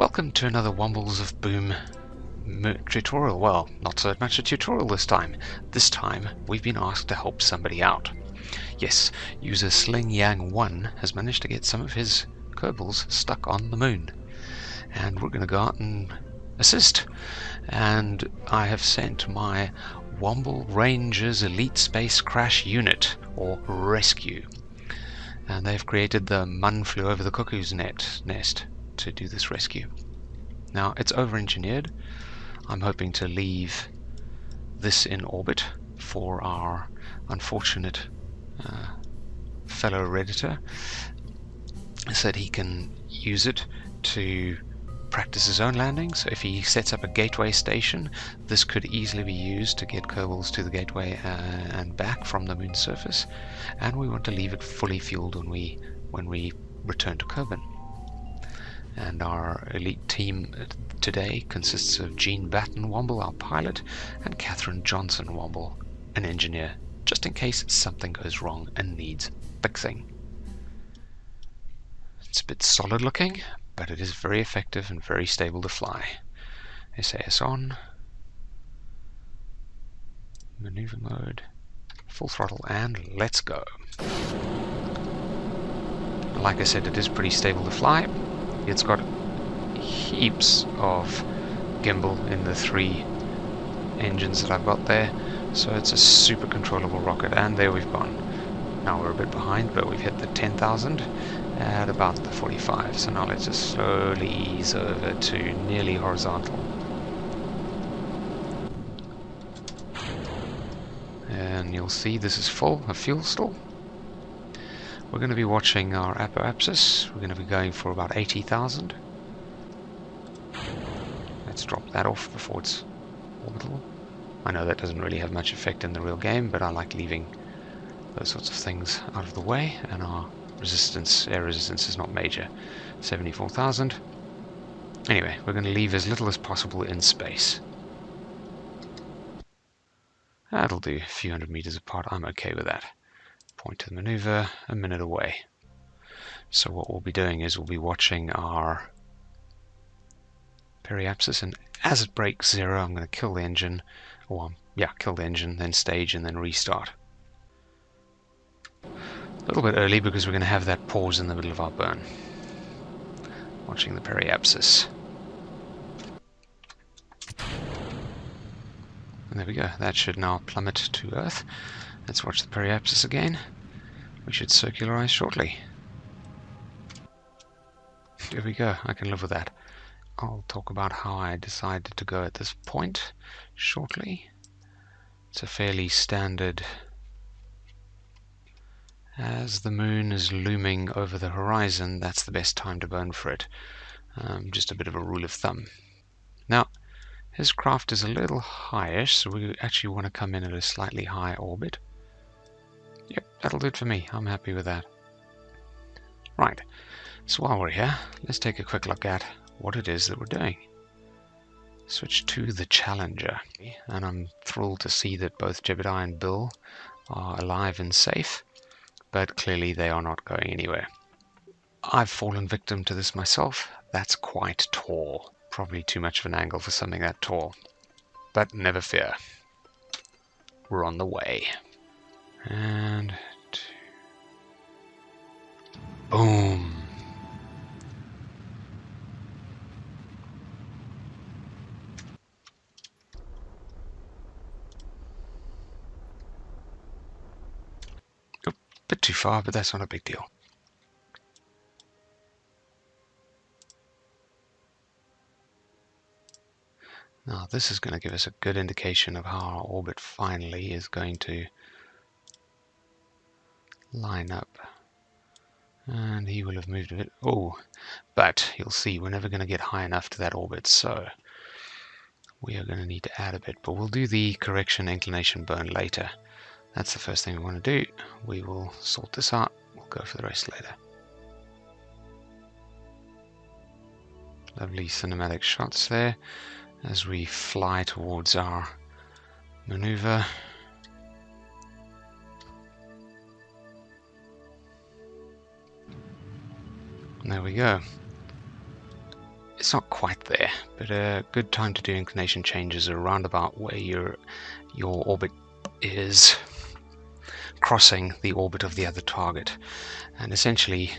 Welcome to another Wombles of Boom tutorial. Well, not so much a tutorial this time. This time, we've been asked to help somebody out. Yes, user SlingYang1 has managed to get some of his Kerbals stuck on the moon. And we're going to go out and assist. And I have sent my Womble Rangers Elite Space Krash Unit, or Rescue. And they've created the Mun Flew Over the Kuckoos nest to do this rescue. Now, it's over-engineered. I'm hoping to leave this in orbit for our unfortunate fellow Redditor, so that he can use it to practice his own landing. So if he sets up a gateway station, this could easily be used to get Kerbals to the gateway and back from the moon's surface. And we want to leave it fully fueled when we return to Kerbin. And our elite team today consists of Jean Batten Womble, our pilot, and Catherine Johnson Womble, an engineer, just in case something goes wrong and needs fixing. It's a bit solid looking, but it is very effective and very stable to fly. SAS on, maneuver mode, full throttle, and let's go. Like I said, it is pretty stable to fly. It's got heaps of gimbal in the 3 engines that I've got there, so it's a super controllable rocket. And there we've gone. Now we're a bit behind, but we've hit the 10,000 at about the 45. So now let's just slowly ease over to nearly horizontal. And you'll see this is full of fuel still. We're going to be watching our apoapsis. We're going to be going for about 80,000. Let's drop that off before it's orbital. I know that doesn't really have much effect in the real game, but I like leaving those sorts of things out of the way, and our air resistance is not major. 74,000. Anyway, we're going to leave as little as possible in space. That'll do, a few hundred meters apart. I'm okay with that. Point to the maneuver, a minute away. So what we'll be doing is we'll be watching our periapsis, and as it breaks 0, I'm going to kill the engine, kill the engine, then stage, and then restart. A little bit early because we're going to have that pause in the middle of our burn. Watching the periapsis. And there we go, that should now plummet to Earth. Let's watch the periapsis again. We should circularize shortly. There we go, I can live with that. I'll talk about how I decided to go at this point shortly. It's a fairly standard, as the moon is looming over the horizon, that's the best time to burn for it. Just a bit of a rule of thumb. Now, his craft is a little highish, so we actually want to come in at a slightly higher orbit. Yep, that'll do it for me. I'm happy with that. Right, so while we're here, let's take a quick look at what it is that we're doing. Switch to the Challenger, and I'm thrilled to see that both Jebediah and Bill are alive and safe, but clearly they are not going anywhere. I've fallen victim to this myself. That's quite tall. Probably too much of an angle for something that tall. But never fear. We're on the way. And boom. Oh, bit too far, but that's not a big deal. Now this is going to give us a good indication of how our orbit finally is going to line up. And he will have moved a bit. Oh, but you'll see we're never going to get high enough to that orbit, so we are going to need to add a bit. But we'll do the correction inclination burn later. That's the first thing we want to do. We will sort this out. We'll go for the rest later. Lovely cinematic shots there as we fly towards our maneuver. And there we go. It's not quite there, but a good time to do inclination changes around about where your orbit is crossing the orbit of the other target. And essentially,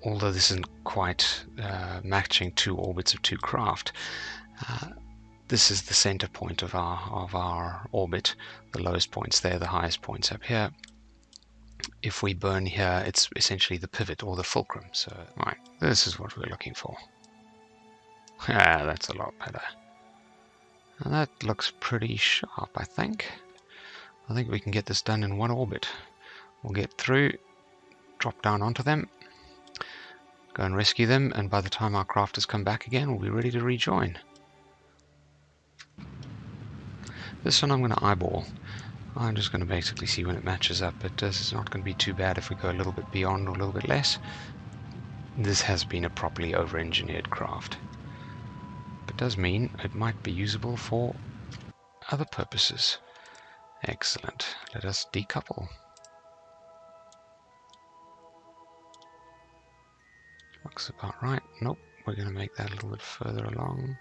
although this isn't quite matching two orbits of two craft, this is the center point of our orbit. The lowest point's there, the highest point's up here. If we burn here, it's essentially the pivot or the fulcrum. So, right, this is what we're looking for. Ah, that's a lot better. And that looks pretty sharp, I think. I think we can get this done in one orbit. We'll get through, drop down onto them, go and rescue them, and by the time our crafters come back again, we'll be ready to rejoin. This one I'm going to eyeball. I'm just going to basically see when it matches up, but this is not going to be too bad if we go a little bit beyond or a little bit less. This has been a properly over-engineered craft. But does mean it might be usable for other purposes. Excellent. Let us decouple. Looks about right. Nope, we're going to make that a little bit further along.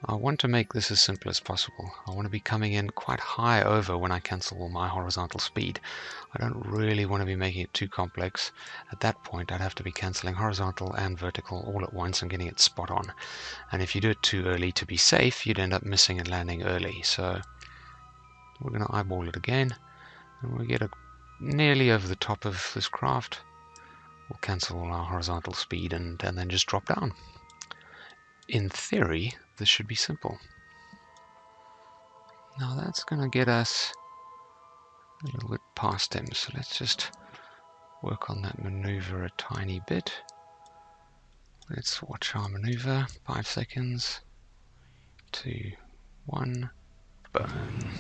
I want to make this as simple as possible. I want to be coming in quite high over when I cancel my horizontal speed. I don't really want to be making it too complex. At that point, I'd have to be cancelling horizontal and vertical all at once and getting it spot on. And if you do it too early to be safe, you'd end up missing and landing early. So we're going to eyeball it again, and we get nearly over the top of this craft. We'll cancel all our horizontal speed and then just drop down. In theory, this should be simple. Now that's going to get us a little bit past him, so let's just work on that maneuver a tiny bit. Let's watch our maneuver. 5 seconds. 2, 1, burn.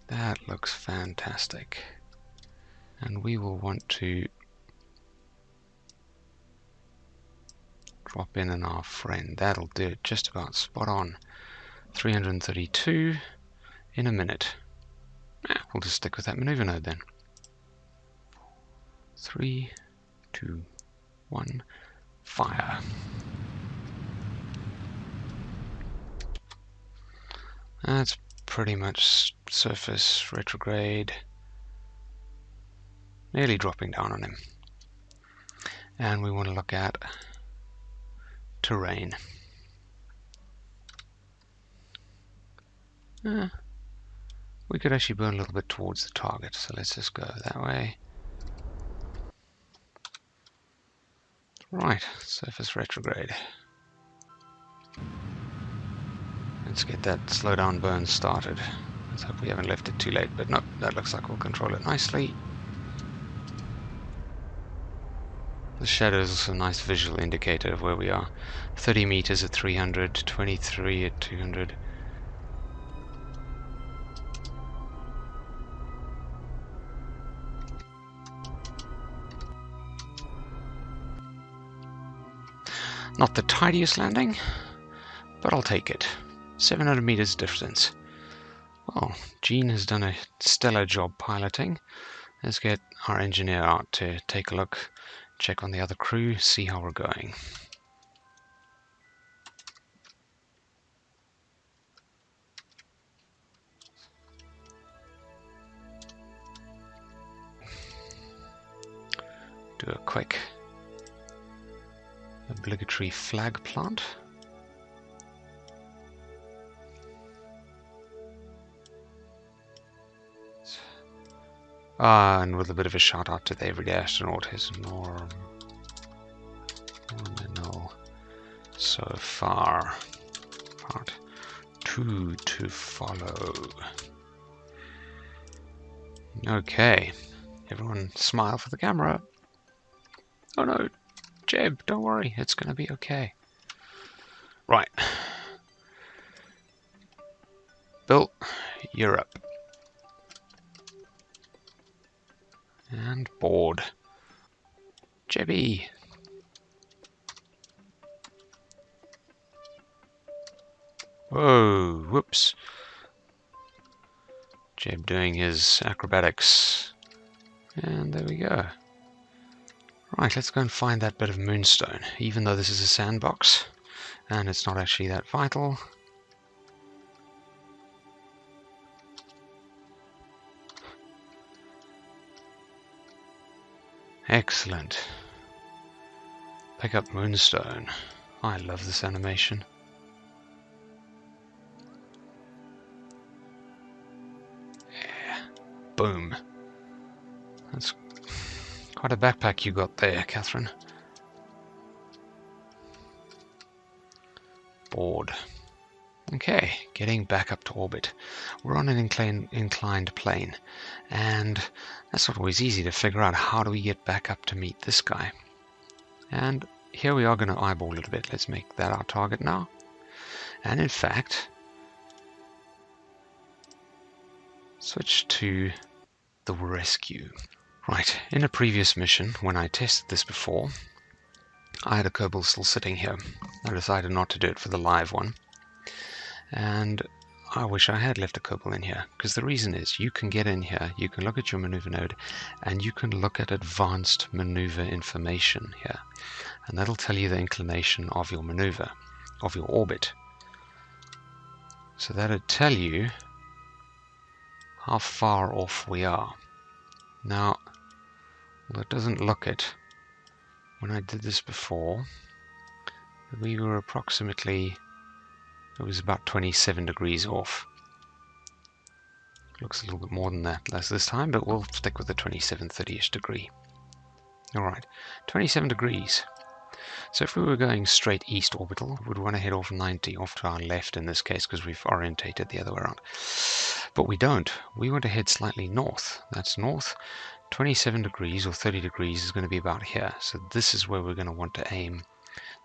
That looks fantastic. And we will want to drop in our friend. That'll do it just about spot on. 332 in a minute. We'll just stick with that maneuver node then. 3, 2, 1, fire. That's pretty much surface retrograde. Nearly dropping down on him. And we want to look at terrain. We could actually burn a little bit towards the target, so let's just go that way. Right, surface retrograde. Let's get that slow down burn started. Let's hope we haven't left it too late, but nope, that looks like we'll control it nicely. The shadow is a nice visual indicator of where we are. 30 meters at 300, 23 at 200. Not the tidiest landing, but I'll take it. 700 meters distance. Well, Gene has done a stellar job piloting. Let's get our engineer out to take a look, check on the other crew, see how we're going. Do a quick obligatory flag plant. And with a bit of a shout out to the everyday astronaut, his normal so far. Part 2 to follow. Okay, everyone smile for the camera. Oh no, Jeb, don't worry, it's gonna be okay. Right. Bill, you're up. And board. Jebby. Whoa, whoops. Jeb doing his acrobatics. And there we go. Right, let's go and find that bit of moonstone, even though this is a sandbox, and it's not actually that vital. Excellent. Pick up moonstone. I love this animation. Yeah. Boom. That's quite a backpack you got there, Catherine. Bored. Okay, getting back up to orbit. We're on an inclined plane, and that's not always easy to figure out. How do we get back up to meet this guy? And here we are going to eyeball it a bit. Let's make that our target now. And in fact, switch to the W.R.E.S.K.U. Right, in a previous mission, when I tested this before, I had a Kerbal still sitting here. I decided not to do it for the live one. And I wish I had left a Kerbal in here, because the reason is you can get in here, you can look at your maneuver node, and you can look at advanced maneuver information here. And that'll tell you the inclination of your maneuver, of your orbit. So that'll tell you how far off we are. Now, well, it doesn't look it. When I did this before, we were approximately, it was about 27 degrees off. Looks a little bit more than that less this time, but we'll stick with the 27, 30-ish degree. Alright, 27 degrees. So if we were going straight east orbital, we would want to head off 90, off to our left in this case, because we've orientated the other way around. But we don't. We want to head slightly north. That's north. 27 degrees or 30 degrees is going to be about here. So this is where we're going to want to aim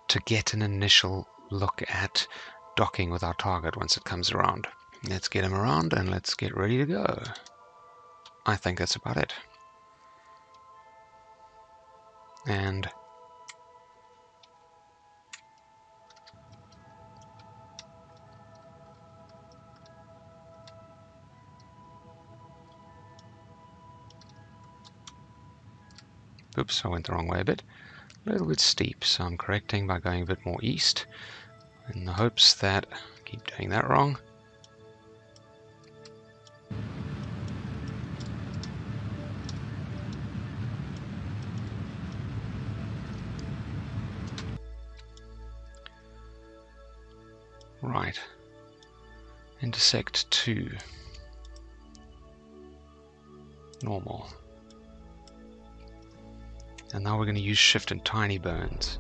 to get an initial look at docking with our target once it comes around. Let's get him around and let's get ready to go. I think that's about it. And oops, I went the wrong way a bit. A little bit steep, so I'm correcting by going a bit more east in the hopes that I keep doing that wrong. Right. Intersect 2. Normal. And now we're going to use shift and tiny burns.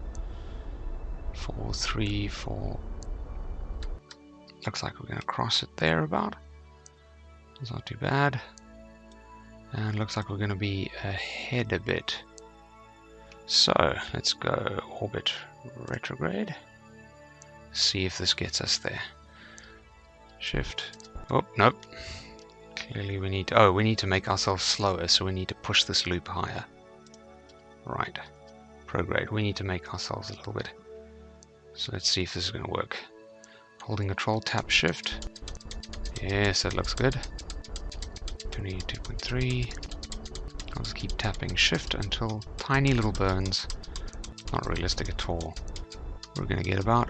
4, 3, 4. Looks like we're going to cross it there about. It's not too bad. And looks like we're going to be ahead a bit. So let's go orbit retrograde. See if this gets us there. Shift. Oh, nope. Clearly we need to, we need to make ourselves slower, so we need to push this loop higher. Right. Prograde. We need to make ourselves a little bit. So let's see if this is going to work. Holding Control, tap Shift. Yes, that looks good. 22.3. I'll just keep tapping Shift until tiny little burns. Not realistic at all. We're going to get about,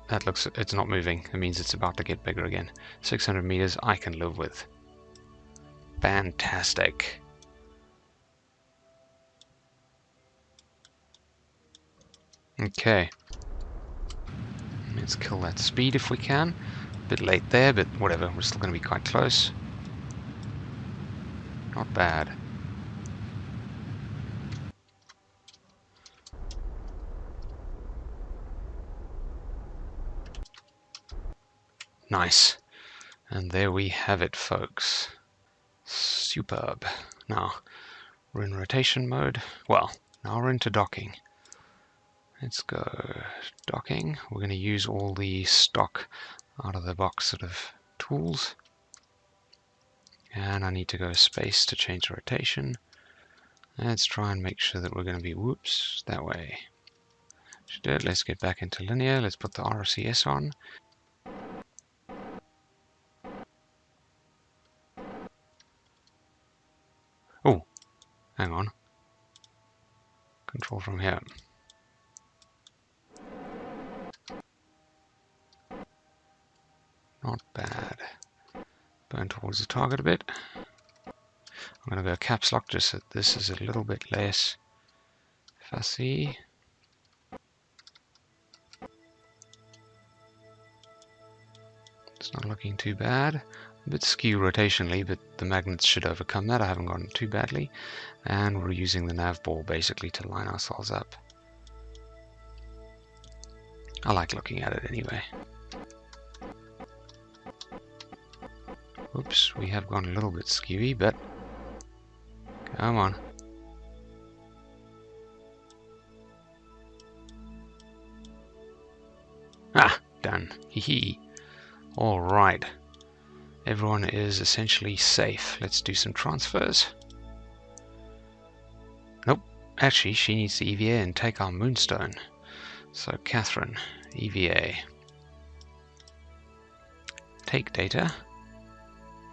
that looks, it's not moving. It means it's about to get bigger again. 600 meters I can live with. Fantastic. Okay. Let's kill that speed if we can. A bit late there, but whatever. We're still going to be quite close. Not bad. Nice. And there we have it, folks. Superb. Now, we're in rotation mode. Well, now we're into docking. Let's go docking. We're going to use all the stock out of the box sort of tools. And I need to go space to change the rotation. Let's try and make sure that we're going to be, whoops, that way. Should do it. Let's get back into linear. Let's put the RCS on. Oh, hang on. Control from here. Not bad. Burn towards the target a bit. I'm going to go caps lock just so this is a little bit less fussy. It's not looking too bad. A bit skew rotationally, but the magnets should overcome that. I haven't gone too badly. And we're using the nav ball basically to line ourselves up. I like looking at it anyway. Oops, we have gone a little bit skewy, but come on. Ah, done. Hee hee. Alright. Everyone is essentially safe. Let's do some transfers. Nope. Actually, she needs to EVA and take our moonstone. So, Catherine, EVA. Take data.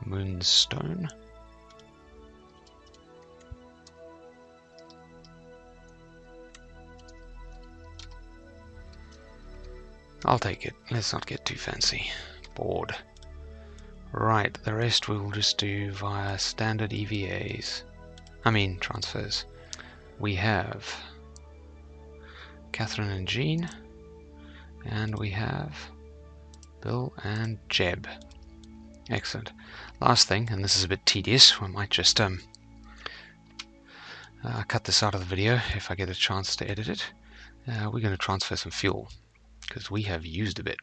Moonstone. I'll take it. Let's not get too fancy. Board. Right, the rest we will just do via standard EVAs. I mean, transfers. We have Catherine and Jean, and we have Bill and Jeb. Excellent. Last thing, and this is a bit tedious, I might just cut this out of the video if I get a chance to edit it. We're going to transfer some fuel, because we have used a bit.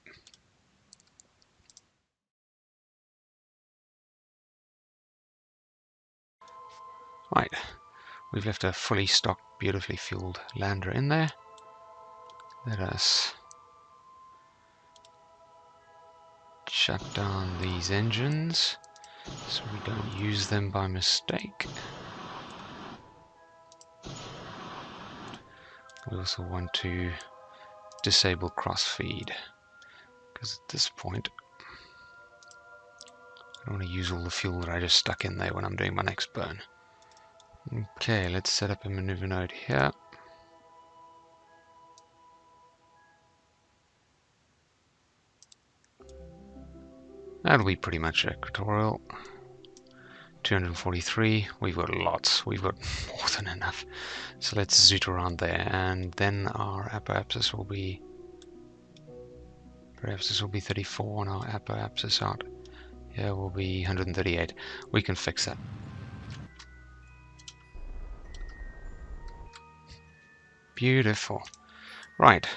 Right, we've left a fully stocked, beautifully fueled lander in there. Let us shut down these engines so we don't use them by mistake. We also want to disable cross-feed, because at this point I don't want to use all the fuel that I just stuck in there when I'm doing my next burn. Okay, let's set up a maneuver node here. That'll be pretty much equatorial. 243, we've got lots, we've got more than enough. So let's zoot around there, and then our apoapsis will be, perhaps this will be 34 and our apoapsis out here will be 138. We can fix that. Beautiful. Right,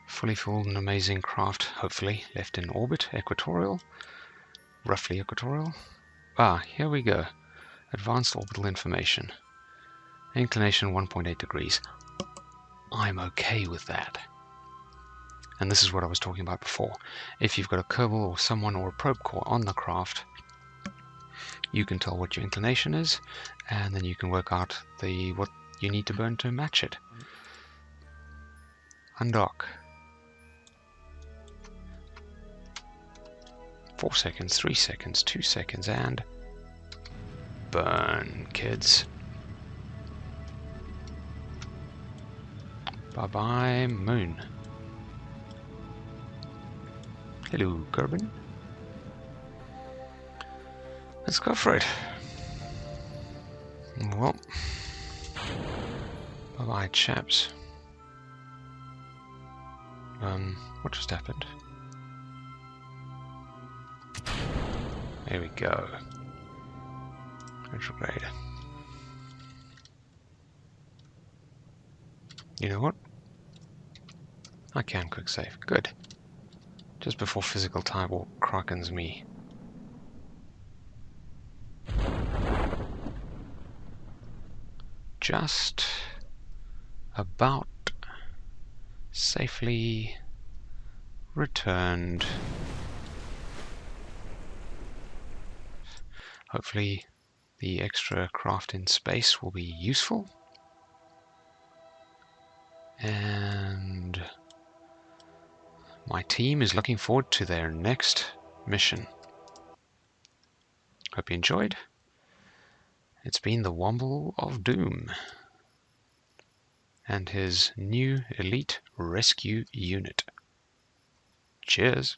fully fueled and amazing craft, hopefully left in orbit, equatorial, roughly equatorial. Ah, here we go. Advanced orbital information. Inclination 1.8 degrees. I'm okay with that. And this is what I was talking about before. If you've got a Kerbal or someone or a probe core on the craft, you can tell what your inclination is, and then you can work out what you need to burn to match it. Undock. 4 seconds, 3 seconds, 2 seconds, and burn, kids. Bye-bye, moon. Hello, Kerbin. Let's go for it. Well, bye-bye, chaps. What just happened? There we go. Retrograde. You know what? I can quick save. Good. Just before physical time or krakens me. Just about safely returned. Hopefully the extra craft in space will be useful. And my team is looking forward to their next mission. Hope you enjoyed. It's been the Womble of Doom. and his new elite rescue unit. Cheers!